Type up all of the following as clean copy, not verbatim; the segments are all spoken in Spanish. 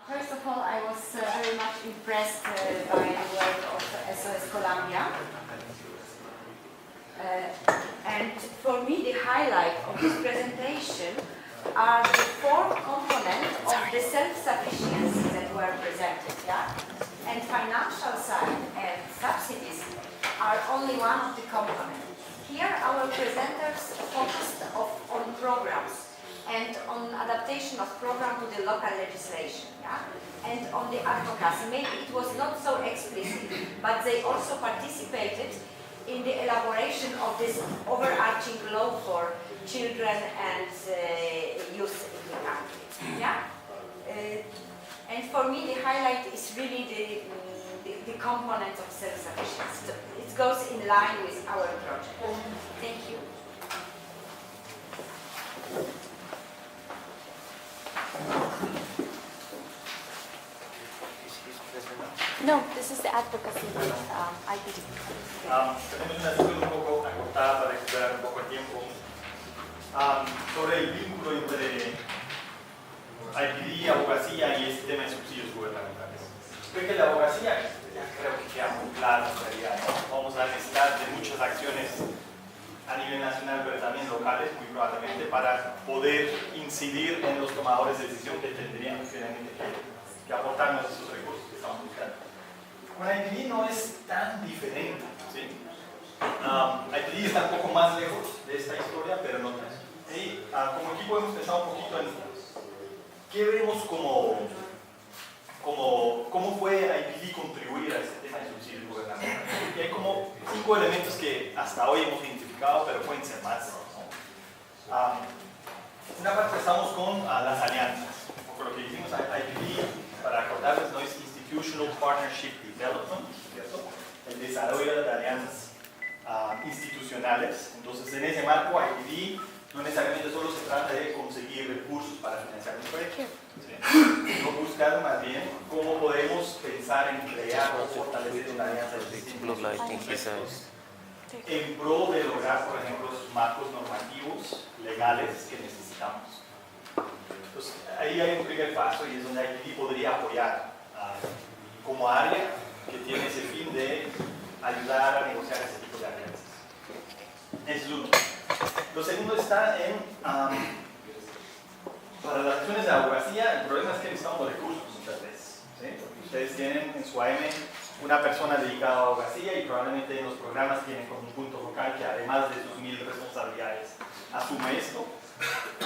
First of all, I was very much impressed by the work of SOS Colombia. And for me, the highlight of this presentation are the four components of the self-sufficiency that were presented. Yeah? And financial side and subsidies are only one of the components. Here, our presenters focused on programs and on adaptation of program to the local legislation, yeah? And on the advocacy. Maybe it was not so explicit, but they also participated in the elaboration of this overarching law for children and youth in the country. Yeah? And for me, the highlight is really the component of self-sufficiency. So it goes in line with our project. Thank you. No, this is the advocacy with IPD. Tenemos una sesión un poco acortada para recuperar un poco el tiempo. Sobre el vínculo entre IPD, abogacía y este tema de subsidios gubernamentales. Creo que la abogacía creo que queda muy claro en realidad. Vamos a necesitar de muchas acciones a nivel nacional, pero también locales, muy probablemente, para poder incidir en los tomadores de decisión que tendrían finalmente que aportarnos esos recursos que estamos buscando. Con IPD no es tan diferente, ¿sí? IPD está un poco más lejos de esta historia, pero no tanto. Y como equipo hemos pensado un poquito en qué vemos cómo puede IPD contribuir a este tema de subsidios gubernamentales. Y hay como 5 elementos que hasta hoy hemos identificado, pero pueden ser más, ¿no? Una parte estamos con las alianzas. Un poco lo que hicimos a IPD, para acordarles, no es Institutional Partnership Development, ¿cierto? El desarrollo de alianzas institucionales. Entonces, en ese marco, IPD no necesariamente solo se trata de conseguir recursos para financiar un proyecto, ¿sí? Sino buscar más bien cómo podemos pensar en crear o fortalecer una alianza de distintos en pro de lograr, por ejemplo, esos marcos normativos legales que necesitamos. Entonces, ahí hay un primer paso y es donde IPD podría apoyar como área que tiene ese fin de ayudar a negociar ese tipo de alianzas. Es uno. Lo segundo está en, para las acciones de abogacía, el problema es que necesitamos recursos muchas veces, ¿sí? Porque ustedes tienen en su AM una persona dedicada a abogacía y probablemente en los programas tienen como un punto focal que además de sus 1000 responsabilidades asume esto. Y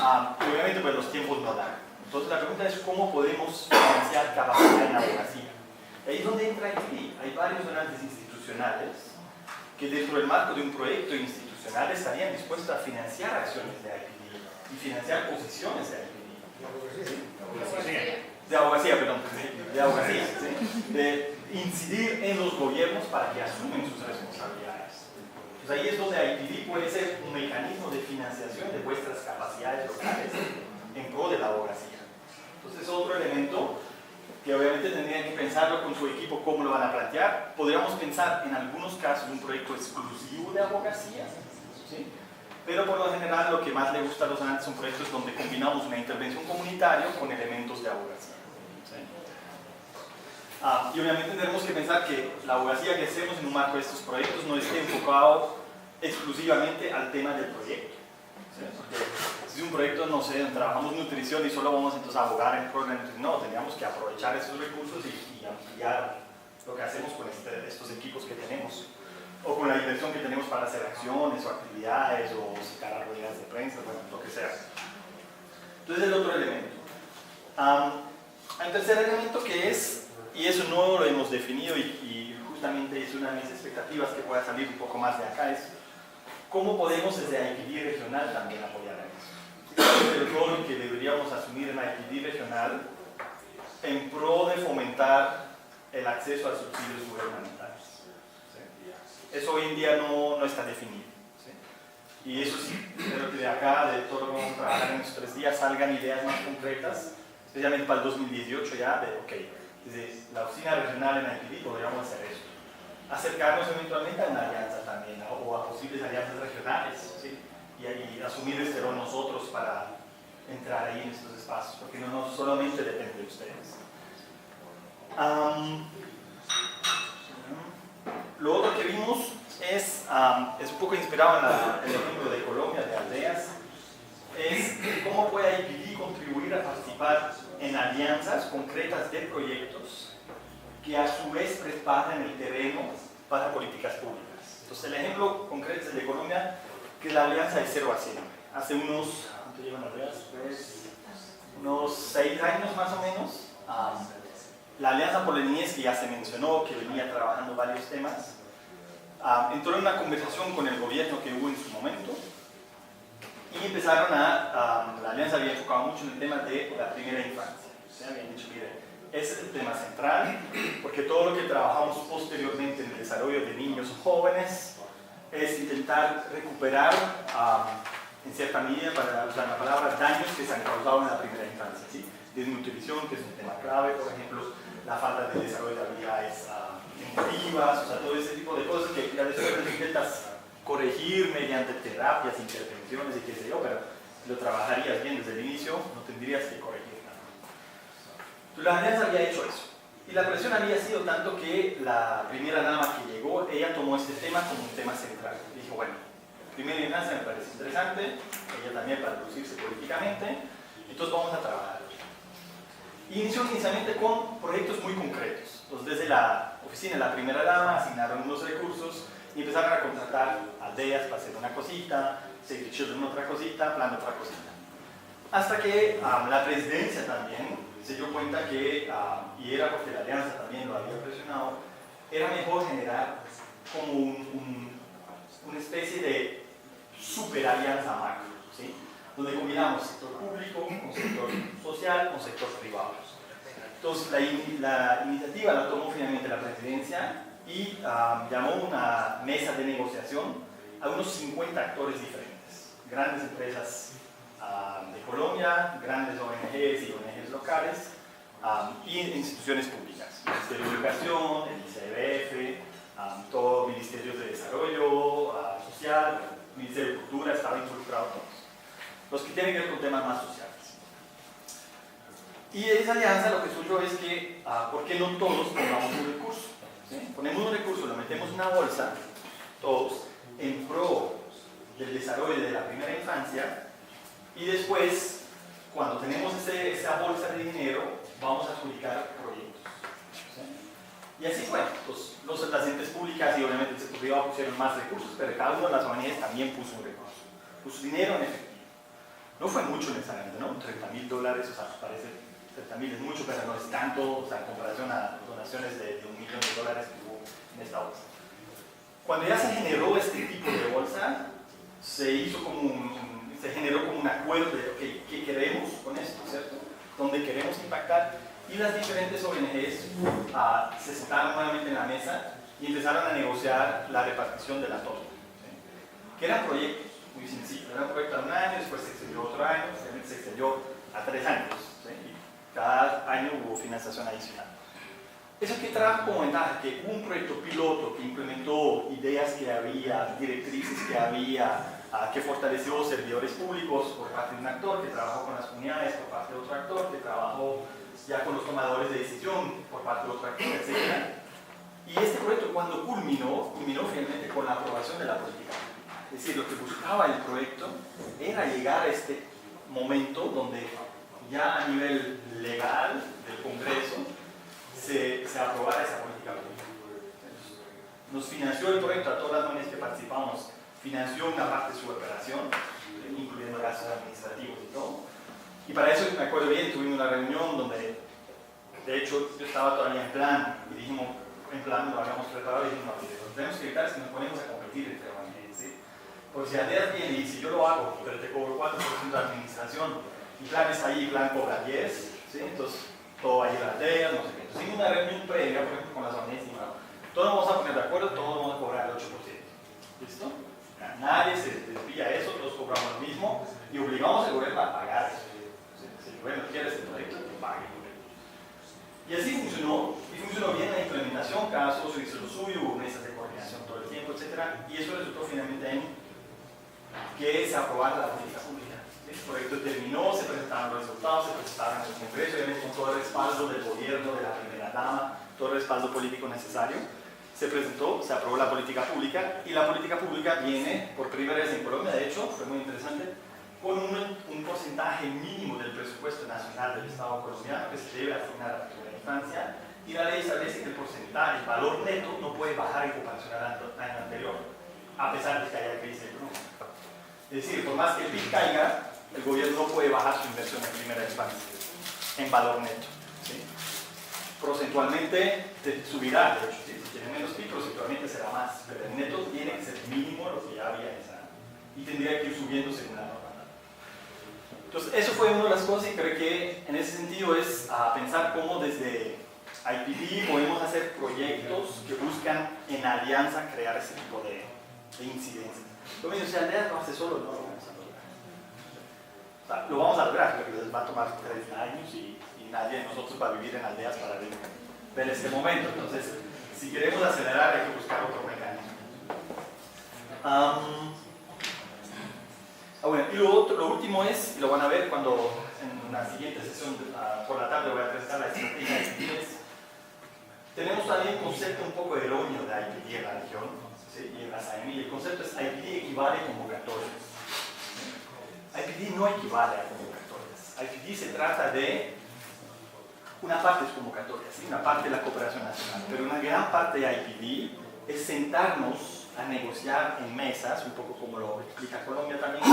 obviamente pues los tiempos no dan. Entonces la pregunta es cómo podemos financiar capacidad en abogacía. Ahí es donde entra IPD. Hay varios donantes institucionales que dentro del marco de un proyecto institucional estarían dispuestos a financiar acciones de IPD y financiar posiciones de IPD. De abogacía, perdón. De abogacía. ¿Sí? De incidir en los gobiernos para que asumen sus responsabilidades. Pues ahí es donde IPD puede ser un mecanismo de financiación de vuestras capacidades locales en pro de la abogacía. Entonces, otro elemento que obviamente tendrían que pensarlo con su equipo cómo lo van a plantear. Podríamos pensar en algunos casos un proyecto exclusivo de abogacía, ¿sí? Pero por lo general lo que más le gusta a los donantes son proyectos donde combinamos una intervención comunitaria con elementos de abogacía, ¿sí? Y obviamente tenemos que pensar que la abogacía que hacemos en un marco de estos proyectos no esté enfocado exclusivamente al tema del proyecto, ¿sí? Porque si es un proyecto, no sé, trabajamos nutrición y solo vamos entonces a abogar en el programa de nutrición, no, teníamos que aprovechar esos recursos y ampliar lo que hacemos con estos equipos que tenemos, o con la inversión que tenemos para hacer acciones o actividades o citar a ruedas de prensa, bueno, lo que sea. Entonces el otro elemento. Hay un tercer elemento que es, y eso no lo hemos definido y justamente es una de mis expectativas que pueda salir un poco más de acá, es cómo podemos desde IPD regional también apoyar a eso. ¿Cuál es el rol que deberíamos asumir en IPD regional en pro de fomentar el acceso a subsidios gubernamentales? ¿Sí? Eso hoy en día no está definido, ¿sí? Y eso sí, espero que de acá, de todo lo que vamos a trabajar en estos 3 días, salgan ideas más concretas, especialmente para el 2018 ya, de ok, desde la oficina regional en IPD podríamos hacer eso. Acercarnos eventualmente a una alianza también, o a posibles alianzas regionales, ¿sí? Y asumir este rol nosotros para entrar ahí en estos espacios, porque no solamente depende de ustedes. Lo otro que vimos es un poco inspirado en el ejemplo de Colombia, de aldeas, es cómo puede IPD contribuir a participar en alianzas concretas de proyectos que a su vez preparan el terreno para políticas públicas. Entonces el ejemplo concreto es el de Colombia, que es la alianza de Cero a Siempre. Hace unos, ¿cuánto llevan Andreas? Unos 6 años más o menos. La Alianza por la Niñez, que ya se mencionó, que venía trabajando varios temas, entró en una conversación con el gobierno que hubo en su momento y empezaron la Alianza había enfocado mucho en el tema de la primera infancia. ¿Sí? Habían dicho, mire, ese es el tema central, porque todo lo que trabajamos posteriormente en el desarrollo de niños o jóvenes es intentar recuperar, en cierta medida, para usar la palabra, daños que se han causado en la primera infancia. ¿Sí? Desnutrición, que es un tema clave, por ejemplo, la falta de desarrollo de habilidades emotivas, o sea, todo ese tipo de cosas que ya después intentas corregir mediante terapias, intervenciones y qué sé yo, pero si lo trabajarías bien desde el inicio, no tendrías que corregir nada. Entonces, la alianza había hecho eso. Y la presión había sido tanto que la primera dama que llegó, ella tomó este tema como un tema central. Dijo, bueno, primera infancia me parece interesante, ella también para lucirse políticamente, entonces vamos a trabajar. Inició inicialmente con proyectos muy concretos. Entonces, desde la oficina de la primera dama asignaron unos recursos y empezaron a contratar aldeas para hacer una cosita, Save the Children otra cosita, Plan otra cosita. Hasta que la presidencia también se dio cuenta que, y era porque la alianza también lo había presionado, era mejor generar como una especie de super alianza macro, ¿sí? Donde combinamos sector público con sector social, con sector privado. Entonces la iniciativa la tomó finalmente la presidencia y llamó una mesa de negociación a unos 50 actores diferentes, grandes empresas de Colombia, grandes ONGs y ONGs locales y instituciones públicas, el Ministerio de Educación, el ICBF, todos los ministerios de Desarrollo Social, el Ministerio de Cultura, estaba involucrado todos, los que tienen que ver con temas más sociales. Y de esa alianza lo que surgió es que, ¿por qué no todos pongamos un recurso? ¿Sí? Ponemos un recurso, lo metemos en una bolsa, todos, en pro del desarrollo de la primera infancia, y después, cuando tenemos esa bolsa de dinero, vamos a adjudicar proyectos. ¿Sí? Y así fue. Pues, las entes públicas y obviamente el sector privado pusieron más recursos, pero cada una de las ONGs también puso un recurso. Puso dinero en efectivo. No fue mucho necesariamente, ¿no? $30,000, o sea, parece 30,000 es mucho, pero no es tanto, o sea, en comparación a donaciones de $1 millón que hubo en esta bolsa. Cuando ya se generó este tipo de bolsa, se hizo se generó como un acuerdo de, okay, ¿qué queremos con esto, cierto? ¿Dónde queremos impactar? Y las diferentes ONGs se sentaron nuevamente en la mesa y empezaron a negociar la repartición de la torta, ¿sí? Que eran proyectos muy sencillos, era un proyecto a 1 año, después se extendió otro año, se extendió a 3 años, ¿sí? Y cada año hubo financiación adicional. Eso que trajo como ventaja, que hubo un proyecto piloto que implementó ideas que había, directrices que había, que fortaleció servidores públicos por parte de un actor, que trabajó con las comunidades por parte de otro actor, que trabajó ya con los tomadores de decisión por parte de otro actor, etc. Y este proyecto cuando culminó finalmente con la aprobación de la política. Es decir, lo que buscaba el proyecto era llegar a este momento donde ya a nivel legal del Congreso se aprobara esa política pública. Nos financió el proyecto a todas las ONGs que participamos, financió una parte de su operación, incluyendo gastos administrativos y todo. Y para eso, me acuerdo bien, tuvimos una reunión donde, de hecho, yo estaba todavía en plan, y dijimos, en plan, lo habíamos preparado y dijimos, no, lo que tenemos que evitar es que nos ponemos a competir entre ONGs, ¿sí? Porque si Aldeas viene y si yo lo hago, pero te cobro 4% de administración, y Plan está ahí y Plan cobra 10%, ¿sí? Entonces todo va a ir a Aldeas, no sé qué. Entonces, en una reunión previa, por ejemplo, con las ONGs, y bueno, todos nos vamos a poner de acuerdo, todos vamos a cobrar el 8%. ¿Listo? Nadie se desvía eso, todos cobramos lo mismo y obligamos al gobierno a pagar eso. Si el gobierno quiere ese proyecto, que pague. Y así funcionó, y funcionó bien la implementación, cada socio hizo lo suyo, hubo mesas de coordinación todo el tiempo, etc. Y eso resultó finalmente en que se aprobara la política pública. ¿Sí? proyecto terminó, se presentaron los resultados, se presentaron en el Congreso, obviamente con todo el respaldo del gobierno, de la primera dama, todo el respaldo político necesario. Se presentó, se aprobó la política pública, y la política pública viene por primera vez en Colombia, de hecho, fue muy interesante, con un porcentaje mínimo del presupuesto nacional del Estado colombiano que se debe asignar a la primera infancia, y la ley establece que el porcentaje, el valor neto, no puede bajar en comparación al año anterior, a pesar de que haya crisis económica. Es decir, por más que el PIB caiga, el gobierno no puede bajar su inversión en primera infancia, en valor neto. ¿Sí? Porcentualmente subirá, de hecho, ¿sí? Si tiene menos PIB, porcentualmente será más, pero el neto tiene que ser mínimo lo que ya había en esa año, y tendría que ir subiendo según la norma. Entonces, eso fue una de las cosas, y creo que en ese sentido es pensar cómo desde IPD podemos hacer proyectos que buscan en alianza crear ese tipo de incidencias. Lo mismo, si Aldeas no hace solo, no lo vamos a lograr. O sea, lo vamos a lograr, pero les va a tomar 3 años y nadie de nosotros va a vivir en Aldeas para ver este momento. Entonces, si queremos acelerar, hay que buscar otro mecanismo. Bueno, y lo último es, y lo van a ver cuando en la siguiente sesión por la tarde voy a presentar la estrategia de IPD. Tenemos también un concepto un poco erróneo de IPD en la región, ¿sí? Y en la SAEMI. El concepto es IPD equivale a convocatorias. IPD no equivale a convocatorias. IPD se trata de una parte es convocatorias, ¿sí? Una parte de la cooperación nacional, pero una gran parte de IPD es sentarnos a negociar en mesas, un poco como lo explica Colombia también,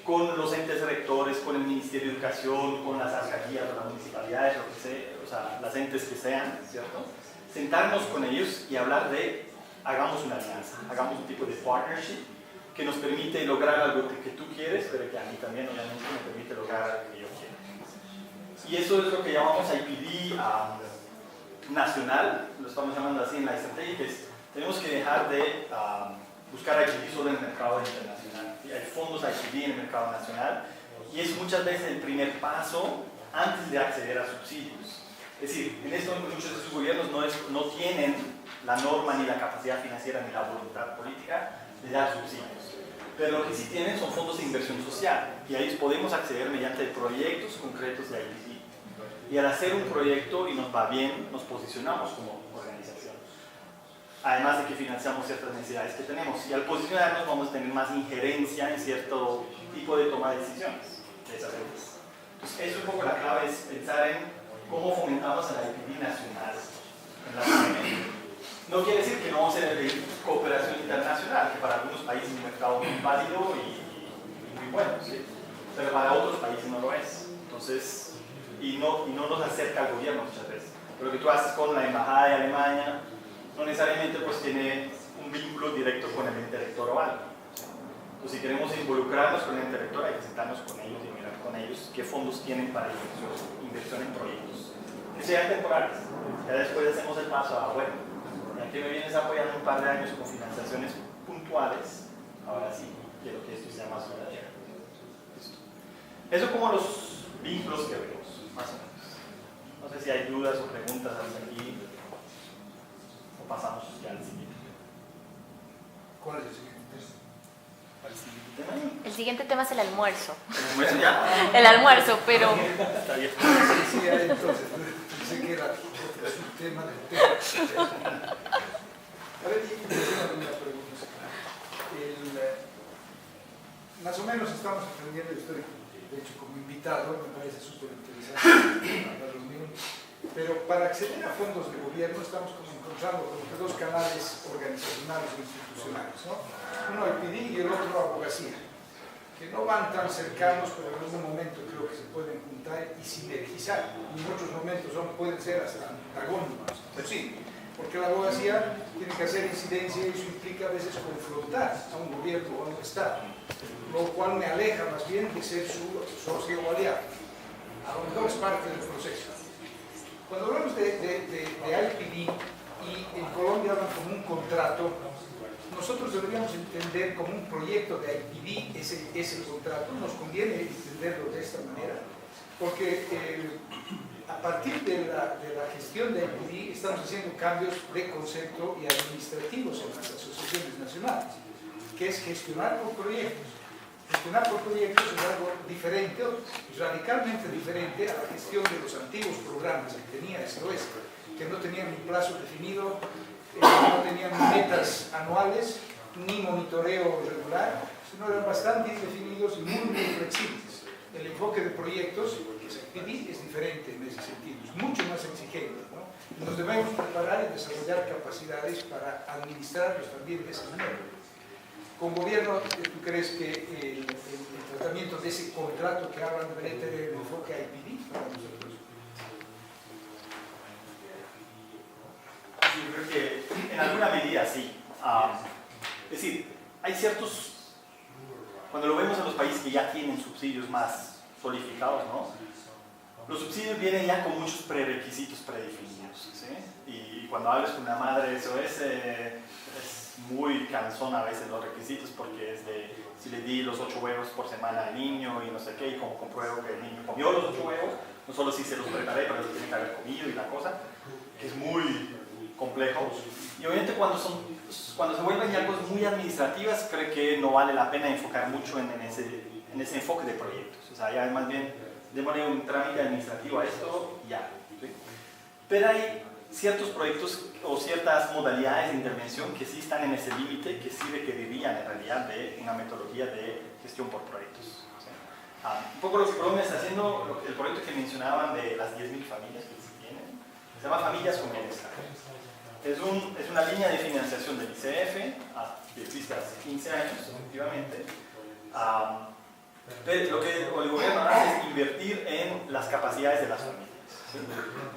con los entes rectores, con el Ministerio de Educación, con las alcaldías o las municipalidades, lo que sea, o sea, las entes que sean, ¿cierto? Sentarnos con ellos y hablar de, hagamos una alianza, hagamos un tipo de partnership que nos permite lograr algo que tú quieres, pero que a mí también obviamente me permite lograr algo que yo quiero. Y eso es lo que llamamos IPD nacional, lo estamos llamando así en la estrategia, que es, tenemos que dejar de buscar IPD solo en el mercado internacional. ¿Sí? Hay fondos IPD en el mercado nacional y es muchas veces el primer paso antes de acceder a subsidios. Es decir, en esto muchos de sus gobiernos no tienen la norma ni la capacidad financiera ni la voluntad política de dar subsidios. Pero lo que sí tienen son fondos de inversión social y a ellos podemos acceder mediante proyectos concretos de IPD. Y al hacer un proyecto y nos va bien, nos posicionamos como organización. Además de que financiamos ciertas necesidades que tenemos. Y al posicionarnos vamos a tener más injerencia en cierto tipo de toma de decisiones de esas entes. Entonces, eso es un poco la clave, es pensar en cómo fomentamos la IPD nacional en la SAEMI. No quiere decir que no vamos a tener de cooperación internacional, que para algunos países es un mercado muy válido y muy bueno, ¿sí? Pero para otros países no lo es. Entonces, y no nos acerca al gobierno muchas veces. Pero lo que tú haces con la embajada de Alemania no necesariamente pues tiene un vínculo directo con el ente rector o algo. Entonces, si queremos involucrarnos con el ente rector, hay que sentarnos con ellos y mirar con ellos qué fondos tienen para inversión en proyectos que sean temporales. Ya después hacemos el paso a, bueno, ya que me vienes apoyando un par de años con financiaciones puntuales, ahora sí, quiero que esto sea más verdadero. Listo. Eso como los vínculos que vemos, más o menos. No sé si hay dudas o preguntas hasta aquí, o pasamos ya al siguiente. ¿Cuál es el siguiente tema? El siguiente tema es el almuerzo. ¿El almuerzo ya? El almuerzo, pero... Está bien. Sí, entonces, pensé que era otro tema del tema. A ver, yo tengo una pregunta. Más o menos estamos aprendiendo, estoy de hecho como invitado, me parece súper interesante la reunión, pero para acceder a fondos de gobierno estamos como encontrando como que dos canales organizacionales o institucionales, ¿no? Uno IPD y el otro abogacía, que no van tan cercanos, pero en algún momento creo que se pueden juntar y sinergizar, y en otros momentos pueden ser hasta antagónicos, pero sí, porque la abogacía tiene que hacer incidencia y eso implica a veces confrontar a un gobierno o a un Estado, lo cual me aleja más bien de ser su socio o aliado. A lo mejor es parte del proceso. Cuando hablamos de IPD y en Colombia hablan como un contrato, nosotros deberíamos entender como un proyecto de IPD ese contrato, nos conviene entenderlo de esta manera, porque a partir de la gestión de IPD estamos haciendo cambios de concepto y administrativos en las asociaciones nacionales, que es gestionar por proyectos. Gestionar por proyectos es algo diferente, radicalmente diferente a la gestión de los antiguos programas que tenía SOS, que no tenían un plazo definido, no tenían metas anuales, ni monitoreo regular, sino eran bastante indefinidos y muy flexibles. El enfoque de proyectos, que es IPD, es diferente en ese sentido, es mucho más exigente, ¿no? Y nos debemos preparar y desarrollar capacidades para administrarlos también de esa manera. Con gobierno, ¿tú crees que el tratamiento de ese contrato que hablan debería tener el enfoque IPD para nosotros? Yo creo que en alguna medida sí. Es decir, hay ciertos, cuando lo vemos en los países que ya tienen subsidios más solidificados, ¿no? Los subsidios vienen ya con muchos prerequisitos predefinidos, ¿sí? Y cuando hablas con una madre, eso es muy cansón a veces los requisitos, porque es de si le di los 8 huevos por semana al niño y no sé qué, y como compruebo que el niño comió los 8 huevos, no solo si se los preparé, pero los tiene que haber comido y la cosa, que es muy complejo. Y obviamente cuando se vuelven ya cosas muy administrativas, creo que no vale la pena enfocar mucho en ese enfoque de proyectos. O sea, ya más bien démosle un trámite administrativo a esto y ya, ¿sí? Pero hay ciertos proyectos o ciertas modalidades de intervención que sí están en ese límite, que sí requerirían en realidad de una metodología de gestión por proyectos, ¿sí? Un poco lo que Colombia está haciendo, el proyecto que mencionaban de las 10.000 familias que se tienen, se llama Familias con Bienestar. Es una línea de financiación del ICF, que existe hace 15 años, efectivamente. Lo que el gobierno hace es invertir en las capacidades de las familias, ¿sí?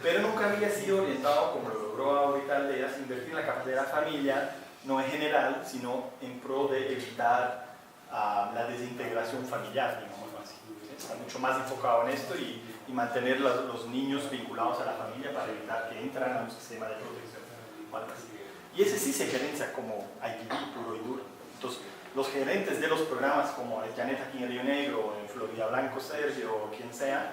Pero nunca había sido orientado, como lo logró ahorita Aldeas, invertir en la capacidad de la familia, no en general, sino en pro de evitar la desintegración familiar, digamos así, ¿sí? Está mucho más enfocado en esto y mantener los niños vinculados a la familia para evitar que entren a un sistema de protección. Y ese sí se gerencia como IPD puro y duro. Entonces, los gerentes de los programas como el Janet aquí en Río Negro, en Florida Blanco, Sergio o quien sea,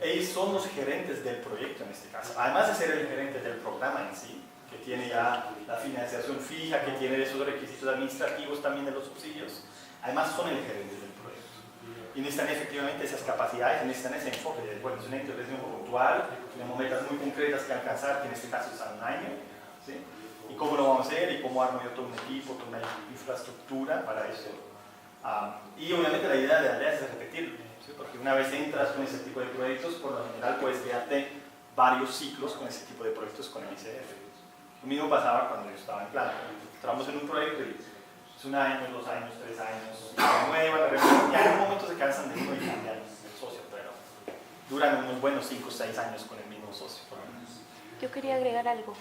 ellos son los gerentes del proyecto en este caso. Además de ser el gerente del programa en sí, que tiene ya la financiación fija, que tiene esos requisitos administrativos también de los subsidios, además son el gerente del proyecto. Y necesitan efectivamente esas capacidades, necesitan ese enfoque de, bueno, es una intervención puntual, tenemos metas muy concretas que alcanzar, que en este caso es a un año, ¿sí? Y cómo lo vamos a hacer y cómo armo yo todo un equipo, toda una infraestructura para eso. Y obviamente la idea de Aldeas es repetirlo, ¿sí? Porque una vez entras con ese tipo de proyectos, por lo general puedes quedarte varios ciclos con ese tipo de proyectos con el ICF. Lo mismo pasaba cuando yo estaba en planta. Entramos en un proyecto y es 1 año, 2 años, 3 años, se renuevan, ya en un momento se cansan de uno y cambian el socio, pero duran unos buenos 5 o 6 años con el mismo socio, por lo menos. Yo quería agregar algo.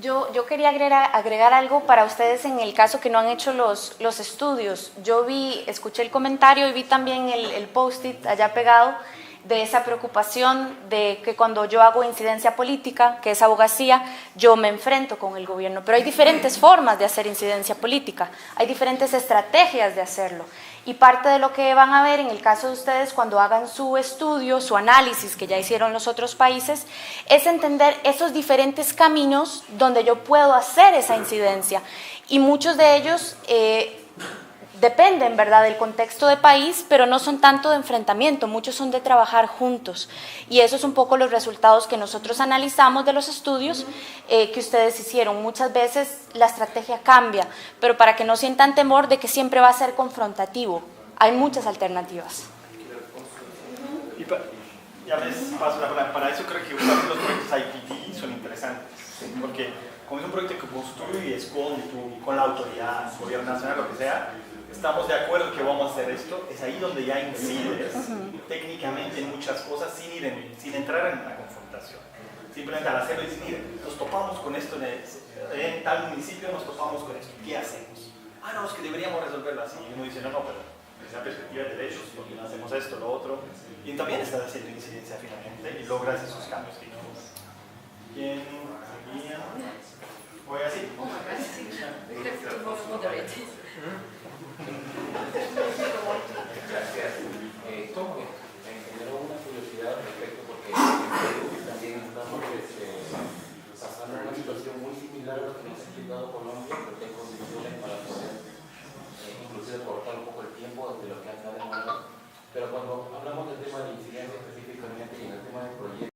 Yo quería agregar algo para ustedes en el caso que no han hecho los estudios. Yo escuché el comentario y vi también el post-it allá pegado de esa preocupación de que cuando yo hago incidencia política, que es abogacía, yo me enfrento con el gobierno. Pero hay diferentes formas de hacer incidencia política, hay diferentes estrategias de hacerlo. Y parte de lo que van a ver en el caso de ustedes cuando hagan su estudio, su análisis que ya hicieron los otros países, es entender esos diferentes caminos donde yo puedo hacer esa incidencia. Y muchos de ellos dependen, ¿verdad?, del contexto de país, pero no son tanto de enfrentamiento, muchos son de trabajar juntos. Y eso es un poco los resultados que nosotros analizamos de los estudios que ustedes hicieron. Muchas veces la estrategia cambia, pero para que no sientan temor de que siempre va a ser confrontativo. Hay muchas alternativas. Y a veces para eso creo que los proyectos IPD son interesantes, ¿sí? Porque como es un proyecto que construyes con la autoridad, gobierno nacional, lo que sea, estamos de acuerdo que vamos a hacer esto, es ahí donde ya incides técnicamente en muchas cosas sin entrar en una confrontación. Simplemente al hacerlo y decir, mire, nos topamos con esto en tal municipio, nos topamos con esto, ¿qué hacemos? No, es que deberíamos resolverlo así. Y uno dice, no, pero desde la perspectiva de derechos, porque no hacemos esto, lo otro. Y también estás haciendo incidencia finalmente y logras esos cambios que